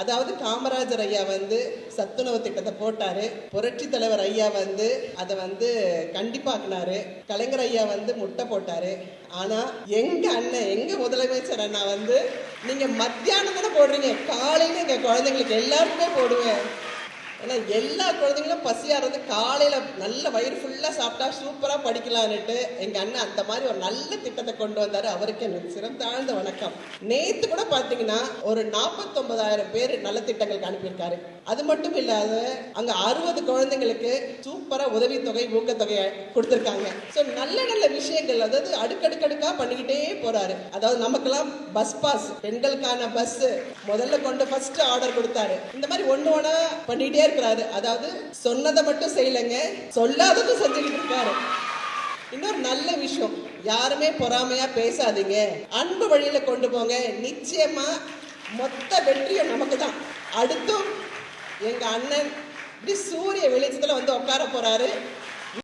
அதாவது காமராஜர் ஐயா வந்து சத்துணவு திட்டத்தை போட்டாரு, புரட்சி தலைவர் ஐயா வந்து அதை வந்து கண்டிப்பாக்குனாரு, கலைஞர் ஐயா வந்து முட்டை போட்டாரு. ஆனா எங்க அண்ணன், எங்க முதலமைச்சர் அண்ணா வந்து நீங்க மத்தியானம் தானே போடுறீங்க, காலையில எங்க குழந்தைங்களுக்கு எல்லாருக்குமே போடுவேன். ஏன்னா எல்லா குழந்தைங்களும் பசியாறது காலையில நல்ல வயிறு ஃபுல்லா சாப்பிட்டா சூப்பரா படிக்கலான்னுட்டு எங்க அண்ணன் அந்த மாதிரி ஒரு நல்ல திட்டத்தை கொண்டு வந்தாரு. அவருக்கு எனக்கு சிறந்தாழ்ந்த வணக்கம். நேத்து கூட பாத்தீங்கன்னா ஒரு 49,000 பேர் நல்ல திட்டங்களுக்கு அனுப்பியிருக்காரு. அது மட்டும் இல்லாத அங்க 60 குழந்தைங்களுக்கு சூப்பரா உதவித்தொகை ஊக்கத்தொகை கொடுத்திருக்காங்க. ஸோ நல்ல நல்ல விஷயங்கள், அதாவது அடுக்கடுக்கடுக்கா பண்ணிக்கிட்டே போறாரு. அதாவது நமக்கெல்லாம் பஸ் பாஸ், பெண்களுக்கான பஸ் முதல்ல கொண்டு ஃபர்ஸ்ட் ஆர்டர் கொடுத்தாரு. இந்த மாதிரி ஒண்ணு ஒண்ணா பண்ணிட்டே இருக்கிறாரு. அதாவது சொன்னதை மட்டும் செய்யலைங்க, சொல்லாததும் செஞ்சுக்கிட்டு இருக்காரு. இன்னொரு நல்ல விஷயம், யாருமே பொறாமையா பேசாதீங்க, அன்பு வழியில கொண்டு போங்க, நிச்சயமா மொத்த வெற்றியும் நமக்கு தான். அடுத்தும் எங்க அண்ணன் இப்படி சூரிய வெளிச்சத்துல வந்து உட்கார போறாரு.